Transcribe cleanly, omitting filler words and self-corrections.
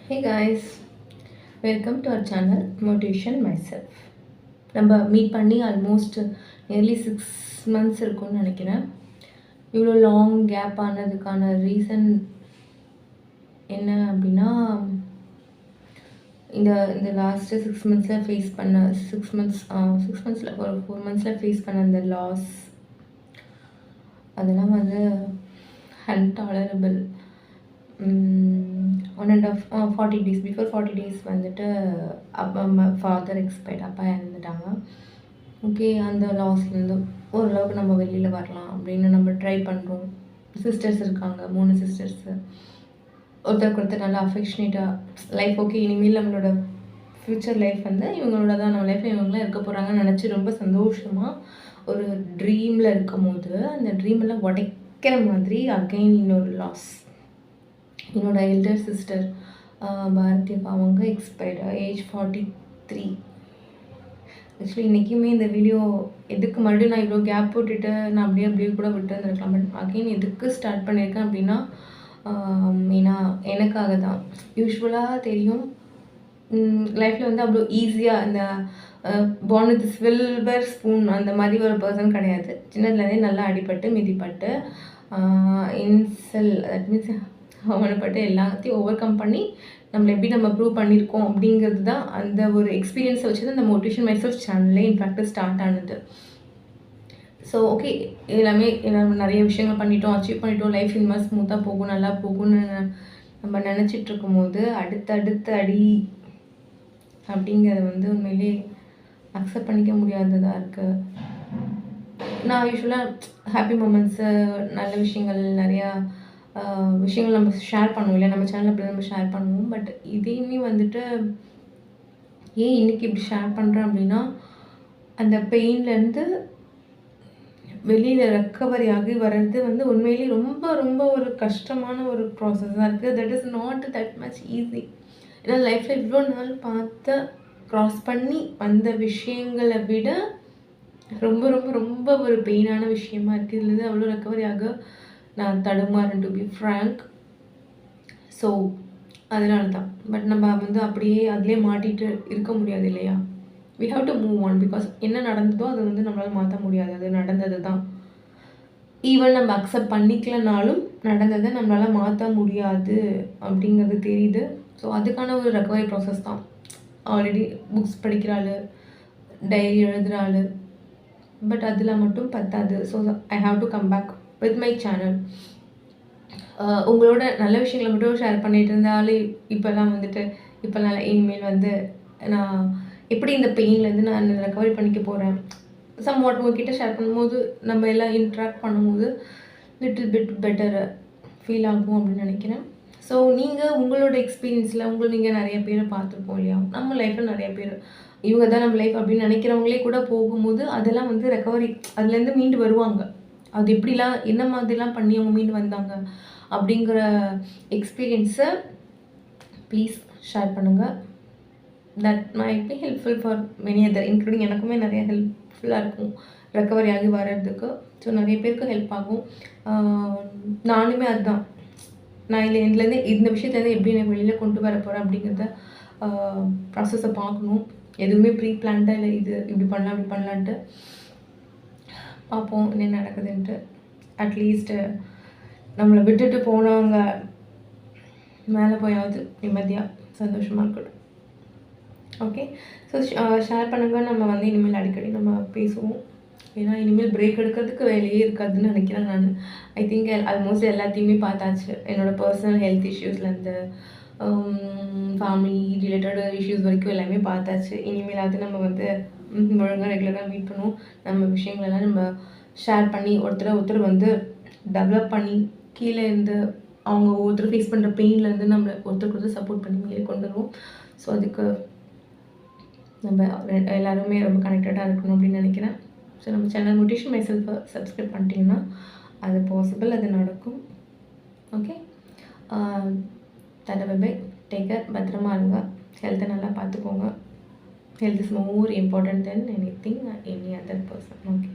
Hey guys, welcome to our channel Motivation Myself. நம்ம meet பண்ணி almost nearly 6 months இருக்கும்னு நினைக்கிறேன். இவ்வளோ லாங் கேப் ஆனதுக்கான ரீசன் என்ன அப்படின்னா, இந்த இந்த லாஸ்ட்டு 6 monthஸில் ஃபேஸ் பண்ண 6 monthஸில் ஒரு 4 monthஸில் ஃபேஸ் பண்ண அந்த லாஸ், அதெல்லாம் வந்து அன்டாலரபிள். 40 days பிஃபோர் 40 days வந்துட்டு அப்பா ஃபாதர் எக்ஸ்பயர்ட், அப்பா இறந்துட்டாங்க. ஓகே, அந்த லாஸ்லேருந்து ஓரளவுக்கு நம்ம வெளியில் வரலாம் அப்படின்னு நம்ம ட்ரை பண்ணுறோம். சிஸ்டர்ஸ் இருக்காங்க, 3 சிஸ்டர்ஸு. ஒருத்தருக்கு ஒருத்தர் நல்லா அஃபெக்ஷனேட்டாக லைஃப் ஓகே, இனிமேல் நம்மளோட ஃப்யூச்சர் லைஃப் வந்து இவங்களோட தான், நம்ம லைஃப்பில் இவங்களாம் இருக்க போகிறாங்கன்னு நினச்சி ரொம்ப சந்தோஷமாக ஒரு ட்ரீமில் இருக்கும் போது அந்த ட்ரீமெல்லாம் உடைக்கிற மாதிரி அகைன் இன்னொரு லாஸ். என்னோட எல்டர் சிஸ்டர் பாரதி அக்கா, அவங்க எக்ஸ்பயர்டு, ஏஜ் 43. ஆக்சுவலி இன்றைக்குமே இந்த வீடியோ எதுக்கு மறுபடியும் நான் இவ்வளோ கேப் போட்டுட்டு நான் அப்படியே கூட விட்டு வந்துருக்கலாம். பட் அகெயின் எதுக்கு ஸ்டார்ட் பண்ணியிருக்கேன் அப்படின்னா, மெயினாக எனக்காக தான். யூஸ்வலாக தெரியும், லைஃப்பில் வந்து அவ்வளோ ஈஸியாக இந்த பார்ன் வித் சில்வர் ஸ்பூன் அந்த மாதிரி ஒரு பர்சன் கிடையாது. சின்னதுலேருந்தே நல்லா அடிபட்டு மிதிப்பட்டு இன்செல், தட் மீன்ஸ் அவனைப்பட்டு எல்லாத்தையும் ஓவர் கம் பண்ணி நம்மளை எப்படி நம்ம ப்ரூவ் பண்ணியிருக்கோம் அப்படிங்கிறது தான். அந்த ஒரு எக்ஸ்பீரியன்ஸை வச்சு தான் அந்த மோட்டிவேஷன் மைசெல்ஃப் சேனல்லே இன்ஃபேக்ட் ஸ்டார்ட் ஆனது. ஸோ ஓகே, எல்லாமே நம்ம நிறைய விஷயங்கள் பண்ணிட்டோம், அச்சீவ் பண்ணிட்டோம், லைஃப் இந்த மாதிரி ஸ்மூத்தாக போகும், நல்லா போகும்னு நம்ம நினச்சிட்டு இருக்கும்போது அடுத்த அடி அப்படிங்கிறது வந்து உண்மையிலே அக்செப்ட் பண்ணிக்க முடியாததாக இருக்குது. நான் யூஸ்வலாக ஹாப்பி மூமெண்ட்ஸு, நல்ல விஷயங்கள், நிறையா விஷயங்கள் நம்ம ஷேர் பண்ணுவோம் இல்லை, நம்ம சேனலில் அப்படி நம்ம ஷேர் பண்ணுவோம். பட் இதையுமே வந்துட்டு ஏன் இன்றைக்கி இப்படி ஷேர் பண்ணுறேன் அப்படின்னா, அந்த பெயின்லேருந்து வெளியில் ரெக்கவரி ஆகி வர்றது வந்து உண்மையிலே ரொம்ப ரொம்ப ஒரு கஷ்டமான ஒரு ப்ராசஸாக இருக்குது. That is not that much easy. ஏன்னா லைஃப்பில் இவ்வளோ நாள் பார்த்து க்ராஸ் பண்ணி வந்த விஷயங்களை விட ரொம்ப ரொம்ப ரொம்ப ஒரு பெயினான விஷயமா இருக்குது. இதுலேருந்து அவ்வளோ ரெக்கவரி ஆக நான் தடுமாறேன், டு பி ஃப்ராங்க். ஸோ அதனால தான். பட் நம்ம வந்து அப்படியே அதிலே மாட்டிகிட்டு இருக்க முடியாது இல்லையா. We have to move on. Because என்ன நடந்ததோ அது வந்து நம்மளால் மாற்ற முடியாது, அது நடந்தது தான். ஈவன் நம்ம அக்செப்ட் பண்ணிக்கலனாலும் நடந்ததை நம்மளால் மாற்ற முடியாது அப்படிங்கிறது தெரியுது. ஸோ அதுக்கான ஒரு ரெக்கவரி ப்ராசஸ் தான். ஆல்ரெடி புக்ஸ் படிக்கிறாள், டைரி எழுதுகிறாள், பட் அதில் மட்டும் பத்தாது. So I have to come back with my channel. உங்களோட நல்ல விஷயங்களை மட்டும் ஷேர் பண்ணிகிட்டு இருந்தாலே இப்போல்லாம் இனிமேல் வந்து நான் எப்படி இந்த பெயின்லேருந்து நான் ரெக்கவரி பண்ணிக்க போகிறேன், சம் வாட் உங்ககிட்ட ஷேர் பண்ணும்போது நம்ம எல்லாம் இன்ட்ராக்ட் பண்ணும்போது லிட்டில் பிட் பெட்டர் ஃபீல் ஆகும் அப்படின்னு நினைக்கிறேன். ஸோ நீங்கள் உங்களோட எக்ஸ்பீரியன்ஸில் நீங்கள் நிறைய பேரை பார்த்துருப்போம் இல்லையா. நம்ம லைஃப்பில் நிறைய பேர் இவங்க தான் நம்ம லைஃப் அப்படின்னு நினைக்கிறவங்களே கூட போகும்போது அதெல்லாம் வந்து ரெக்கவரி, அதுலேருந்து மீண்டு வருவாங்க. அது எப்படிலாம் என்ன மாதிரிலாம் பண்ணி அவங்க மீண்டு வந்தாங்க அப்படிங்கிற எக்ஸ்பீரியன்ஸை ப்ளீஸ் ஷேர் பண்ணுங்கள். That might be helpful for many other, including எனக்குமே நிறைய ஹெல்ப்ஃபுல்லாக இருக்கும் ரெக்கவரி ஆகி வர்றதுக்கு. ஸோ நிறைய பேருக்கு ஹெல்ப் ஆகும். நானுமே அதுதான், நான் இதுலேருந்து இந்த விஷயத்துலேருந்து எப்படி நான் வெளியில் கொண்டு வர போகிறேன் அப்படிங்கிறத ப்ராசஸை பார்க்கணும். எதுவுமே ப்ரீ பிளான்டாக இல்லை, இது இப்படி பண்ணலாம் அப்படி பண்ணலான்ட்டு பார்ப்போம் என்ன நடக்குதுன்ட்டு. அட்லீஸ்ட்டு நம்மளை விட்டுட்டு போனவங்க மேலே போயாவது நிம்மதியாக சந்தோஷமாக இருக்கட்டும். ஓகே, ஸோ ஷேர் பண்ணுங்கள். நம்ம வந்து இனிமேல் அடிக்கடி நம்ம பேசுவோம். ஏன்னா இனிமேல் பிரேக் எடுக்கிறதுக்கு வேலையே இருக்காதுன்னு நினைக்கிறேன் நான். ஐ திங்க் ஆல்மோஸ்ட் எல்லாத்தையுமே பார்த்தாச்சு. என்னோடய பர்சனல் ஹெல்த் இஷ்யூஸ்லேருந்து ஃபேமிலி ரிலேட்டட் இஷ்யூஸ் வரைக்கும் எல்லாமே பார்த்தாச்சு. இனிமேல் அது நம்ம வந்து ஒழுங்காக ரெகுலராக மீட் பண்ணுவோம். நம்ம விஷயங்களெல்லாம் நம்ம ஷேர் பண்ணி ஒருத்தர் வந்து டெவலப் பண்ணி கீழே இருந்து அவங்க ஒருத்தர் ஃபேஸ் பண்ணுற பெயின்லேருந்து நம்மளை ஒருத்தருக்கு சப்போர்ட் பண்ணி மேலே கொண்டு வருவோம். ஸோ அதுக்கு நம்ம எல்லாருமே ரொம்ப கனெக்டடாக இருக்கணும் அப்படின்னு நினைக்கிறேன். ஸோ நம்ம சேனல் மோட்டிவேஷன் மைசெல்ஃபை சப்ஸ்கிரைப் பண்ணிட்டீங்கன்னா அது பாசிபிள், அது நடக்கும். Okay, tata bye bye, take care, பத்திரமா இருங்க, ஹெல்த்தை நல்லா பார்த்துக்கோங்க. Health is more important than anything, any other person. Okay.